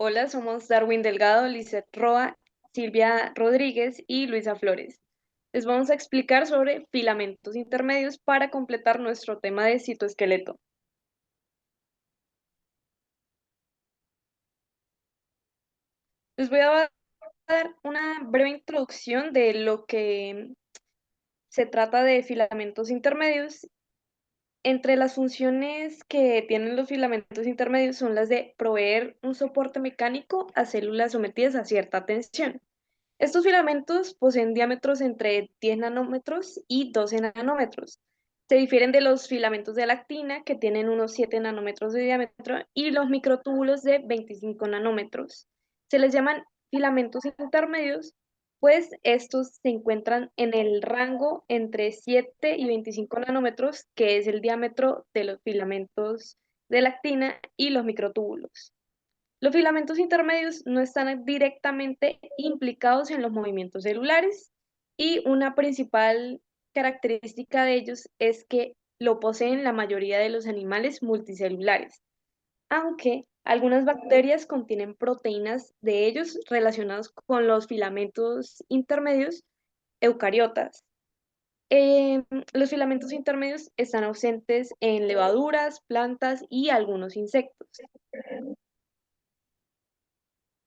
Hola, somos Darwin Delgado, Lizeth Roa, Silvia Rodríguez y Luisa Flores. Les vamos a explicar sobre filamentos intermedios para completar nuestro tema de citoesqueleto. Les voy a dar una breve introducción de lo que se trata de filamentos intermedios. Entre las funciones que tienen los filamentos intermedios son las de proveer un soporte mecánico a células sometidas a cierta tensión. Estos filamentos poseen diámetros entre 10 nanómetros y 12 nanómetros. Se difieren de los filamentos de la actina, que tienen unos 7 nanómetros de diámetro, y los microtúbulos de 25 nanómetros. Se les llaman filamentos intermedios, pues estos se encuentran en el rango entre 7 y 25 nanómetros, que es el diámetro de los filamentos de la actina y los microtúbulos. Los filamentos intermedios no están directamente implicados en los movimientos celulares y una principal característica de ellos es que lo poseen la mayoría de los animales multicelulares, aunque algunas bacterias contienen proteínas de ellos relacionadas con los filamentos intermedios eucariotas. Eh, los filamentos intermedios están ausentes en levaduras, plantas y algunos insectos.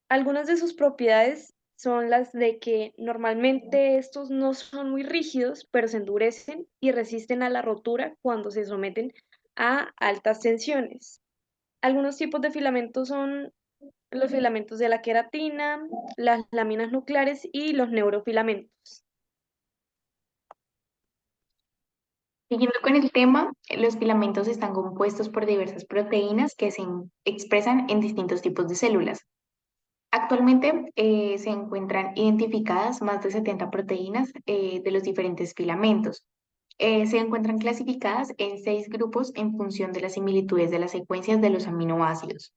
Algunas de sus propiedades son las de que normalmente estos no son muy rígidos, pero se endurecen y resisten a la rotura cuando se someten a altas tensiones. Algunos tipos de filamentos son los filamentos de la queratina, las láminas nucleares y los neurofilamentos. Siguiendo con el tema, los filamentos están compuestos por diversas proteínas que expresan en distintos tipos de células. Actualmente se encuentran identificadas más de 70 proteínas de los diferentes filamentos. Se encuentran clasificadas en 6 grupos en función de las similitudes de las secuencias de los aminoácidos.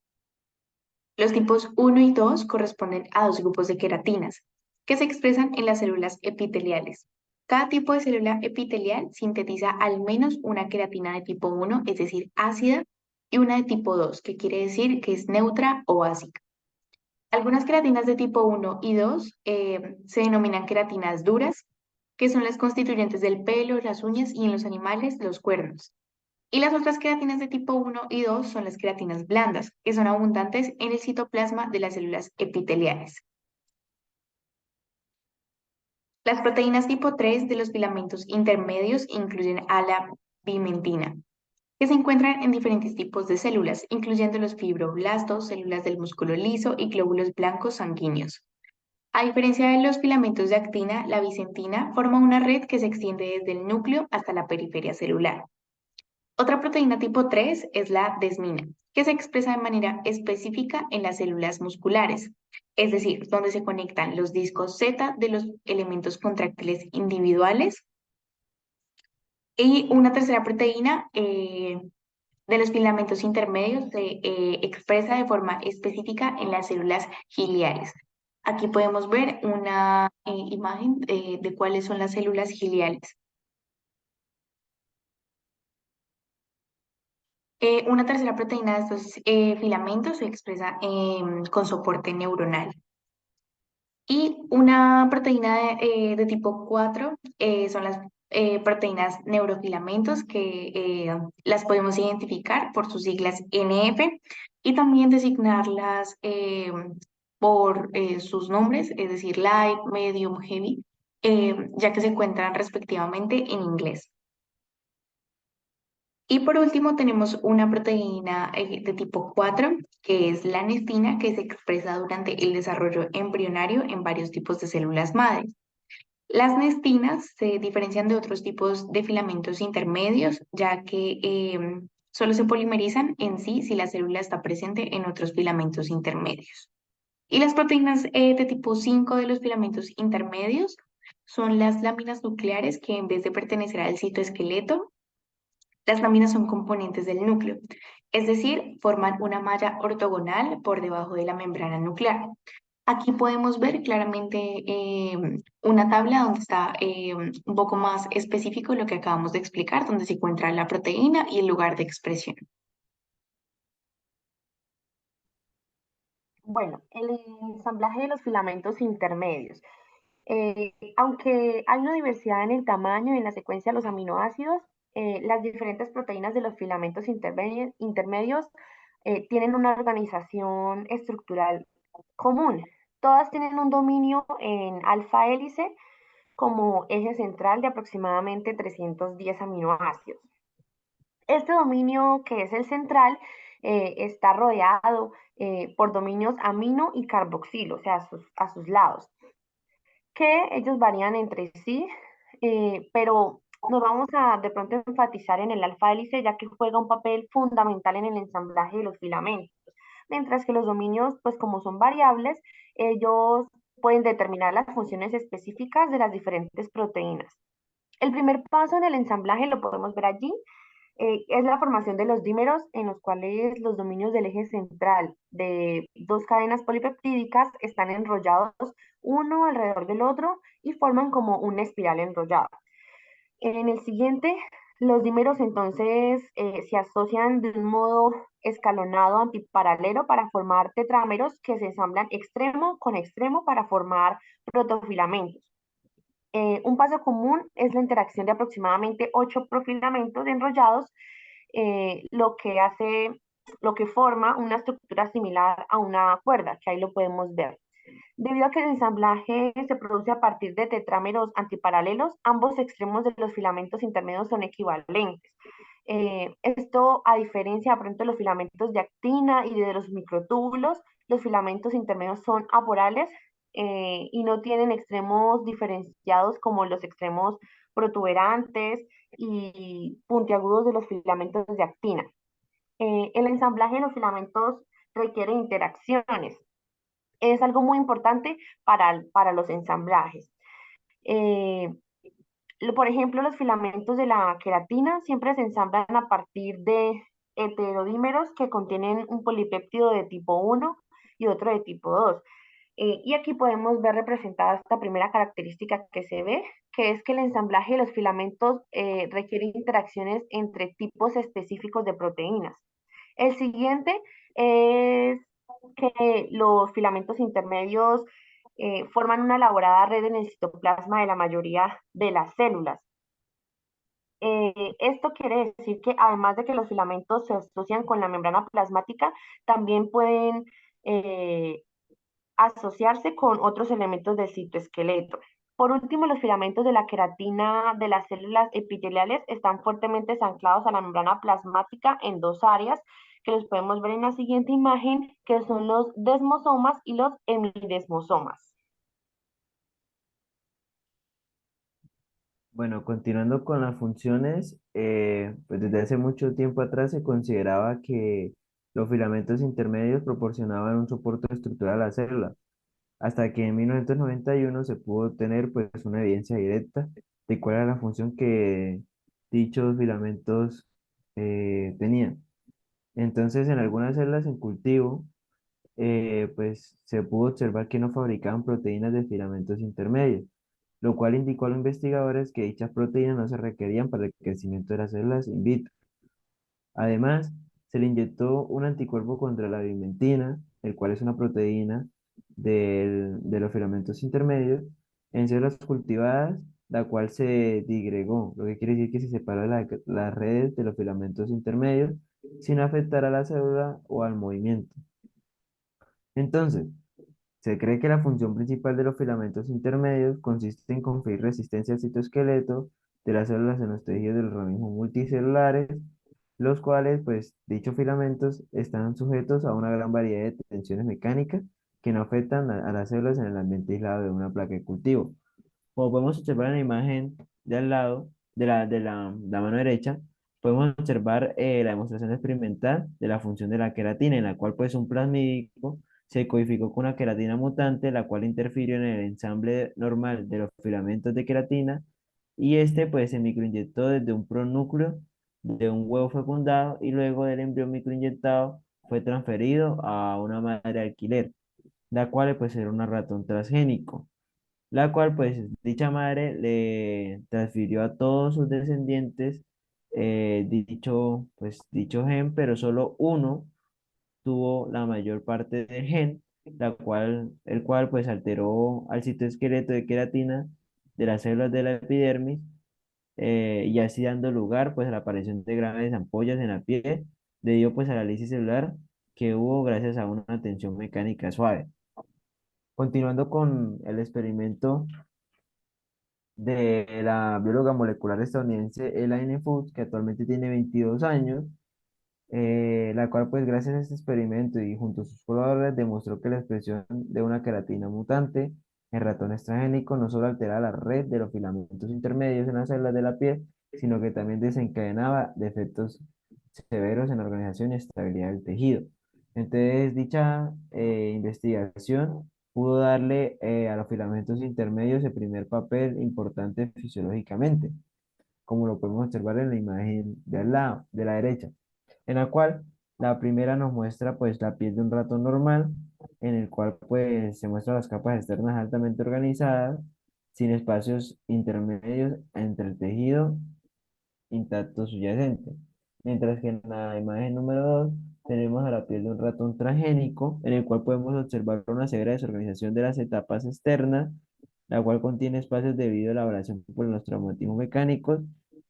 Los tipos 1 y 2 corresponden a 2 grupos de queratinas, que se expresan en las células epiteliales. Cada tipo de célula epitelial sintetiza al menos una queratina de tipo 1, es decir, ácida, y una de tipo 2, que quiere decir que es neutra o básica. Algunas queratinas de tipo 1 y 2 se denominan queratinas duras, que son las constituyentes del pelo, las uñas y en los animales los cuernos. Y las otras queratinas de tipo 1 y 2 son las queratinas blandas, que son abundantes en el citoplasma de las células epiteliales. Las proteínas tipo 3 de los filamentos intermedios incluyen a la pimentina, que se encuentran en diferentes tipos de células, incluyendo los fibroblastos, células del músculo liso y glóbulos blancos sanguíneos. A diferencia de los filamentos de actina, la bisentina forma una red que se extiende desde el núcleo hasta la periferia celular. Otra proteína tipo 3 es la desmina, que se expresa de manera específica en las células musculares, es decir, donde se conectan los discos Z de los elementos contráctiles individuales. Y una tercera proteína de los filamentos intermedios se expresa de forma específica en las células giliales. Aquí podemos ver una imagen de cuáles son las células giliales. Una tercera proteína de estos filamentos se expresa con soporte neuronal. Y una proteína de tipo 4 son las proteínas neurofilamentos que las podemos identificar por sus siglas NF y también designarlas por sus nombres, es decir, light, medium, heavy, ya que se encuentran respectivamente en inglés. Y por último tenemos una proteína de tipo 4, que es la nestina, que se expresa durante el desarrollo embrionario en varios tipos de células madres. Las nestinas se diferencian de otros tipos de filamentos intermedios, ya que solo se polimerizan en sí si la célula está presente en otros filamentos intermedios. Y las proteínas de tipo 5 de los filamentos intermedios son las láminas nucleares que en vez de pertenecer al citoesqueleto, las láminas son componentes del núcleo, es decir, forman una malla ortogonal por debajo de la membrana nuclear. Aquí podemos ver claramente una tabla donde está un poco más específico lo que acabamos de explicar, donde se encuentra la proteína y el lugar de expresión. Bueno, el ensamblaje de los filamentos intermedios. Aunque hay una diversidad en el tamaño y en la secuencia de los aminoácidos, las diferentes proteínas de los filamentos intermedios tienen una organización estructural común. Todas tienen un dominio en alfa hélice como eje central de aproximadamente 310 aminoácidos. Este dominio, que es el central, está rodeado por dominios amino y carboxilo, o sea, a sus lados, que ellos varían entre sí, pero nos vamos a de pronto enfatizar en el alfa hélice, ya que juega un papel fundamental en el ensamblaje de los filamentos, mientras que los dominios, pues como son variables, ellos pueden determinar las funciones específicas de las diferentes proteínas. El primer paso en el ensamblaje lo podemos ver allí, es la formación de los dímeros en los cuales los dominios del eje central de dos cadenas polipeptídicas están enrollados uno alrededor del otro y forman como una espiral enrollada. En el siguiente, los dímeros entonces se asocian de un modo escalonado antiparalelo para formar tetrámeros que se ensamblan extremo con extremo para formar protofilamentos. Un paso común es la interacción de aproximadamente 8 profilamentos enrollados, lo que hace, lo que forma una estructura similar a una cuerda, que ahí lo podemos ver. Debido a que el ensamblaje se produce a partir de tetrámeros antiparalelos, ambos extremos de los filamentos intermedios son equivalentes. Esto, a diferencia de pronto de los filamentos de actina y de los microtúbulos, los filamentos intermedios son aporales y no tienen extremos diferenciados como los extremos protuberantes y puntiagudos de los filamentos de actina. El ensamblaje de los filamentos requiere interacciones. Es algo muy importante para los ensamblajes. Eh, por ejemplo, los filamentos de la queratina siempre se ensamblan a partir de heterodímeros que contienen un polipéptido de tipo 1 y otro de tipo 2. Y aquí podemos ver representada esta primera característica que se ve, que es que el ensamblaje de los filamentos requiere interacciones entre tipos específicos de proteínas. El siguiente es que los filamentos intermedios forman una elaborada red en el citoplasma de la mayoría de las células. Esto quiere decir que además de que los filamentos se asocian con la membrana plasmática, también pueden asociarse con otros elementos del citoesqueleto. Por último, los filamentos de la queratina de las células epiteliales están fuertemente anclados a la membrana plasmática en dos áreas, que los podemos ver en la siguiente imagen, que son los desmosomas y los hemidesmosomas. Bueno, continuando con las funciones, pues desde hace mucho tiempo atrás se consideraba que los filamentos intermedios proporcionaban un soporte estructural a la célula, hasta que en 1991 se pudo tener pues una evidencia directa de cuál era la función que dichos filamentos tenían. Entonces, en algunas células en cultivo, pues se pudo observar que no fabricaban proteínas de filamentos intermedios, lo cual indicó a los investigadores que dichas proteínas no se requerían para el crecimiento de las células in vitro. Además, se le inyectó un anticuerpo contra la vimentina, el cual es una proteína de los filamentos intermedios, en células cultivadas, la cual se digregó, lo que quiere decir que se separó las redes de los filamentos intermedios sin afectar a la célula o al movimiento. Entonces, se cree que la función principal de los filamentos intermedios consiste en conferir resistencia al citoesqueleto de las células en los tejidos del organismo multicelulares, los cuales, pues, dichos filamentos están sujetos a una gran variedad de tensiones mecánicas que no afectan a las células en el ambiente aislado de una placa de cultivo. Como podemos observar en la imagen de al lado, la mano derecha, podemos observar la demostración experimental de la función de la queratina, en la cual pues un plasmídico se codificó con una queratina mutante, la cual interfirió en el ensamble normal de los filamentos de queratina, y este pues se microinyectó desde un pronúcleo de un huevo fecundado y luego del embrión microinyectado fue transferido a una madre alquiler, la cual pues era un ratón transgénico, la cual pues dicha madre le transfirió a todos sus descendientes dicho gen, pero solo uno tuvo la mayor parte del gen, el cual pues alteró al citoesqueleto de queratina de las células de la epidermis, y así dando lugar pues a la aparición de grandes ampollas en la piel debido pues a la lisis celular que hubo gracias a una tensión mecánica suave. Continuando con el experimento de la bióloga molecular estadounidense Elaine Fox, que actualmente tiene 22 años, la cual pues gracias a este experimento y junto a sus colaboradores demostró que la expresión de una queratina mutante en ratones transgénicos no solo alteraba la red de los filamentos intermedios en las células de la piel, sino que también desencadenaba defectos severos en la organización y estabilidad del tejido. Entonces, dicha investigación pudo darle a los filamentos intermedios el primer papel importante fisiológicamente, como lo podemos observar en la imagen de al lado, de la derecha, en la cual la primera nos muestra pues la piel de un ratón normal, en el cual pues se muestran las capas externas altamente organizadas, sin espacios intermedios entre el tejido intacto subyacente. Mientras que en la imagen número 2 tenemos a la piel de un ratón transgénico, en el cual podemos observar una severa desorganización de las etapas externas, la cual contiene espacios debido a elaboración por los traumatismos mecánicos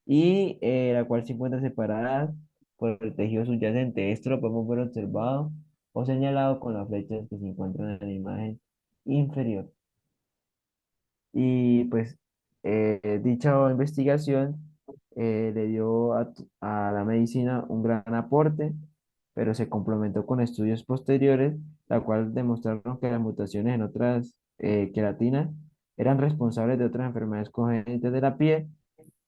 y la cual se encuentra separada por el tejido subyacente. Esto lo podemos ver observado o señalado con las flechas que se encuentran en la imagen inferior. Y pues dicha investigación le dio a la medicina un gran aporte, pero se complementó con estudios posteriores, la cual demostraron que las mutaciones en otras queratinas eran responsables de otras enfermedades congénitas de la piel,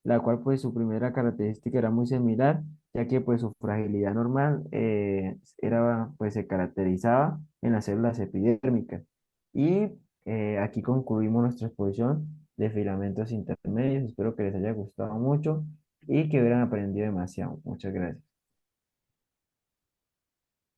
la cual pues su primera característica era muy similar, ya que pues su fragilidad normal era, pues se caracterizaba en las células epidérmicas. Y aquí concluimos nuestra exposición de filamentos intermedios. Espero que les haya gustado mucho y que hubieran aprendido demasiado. Muchas gracias.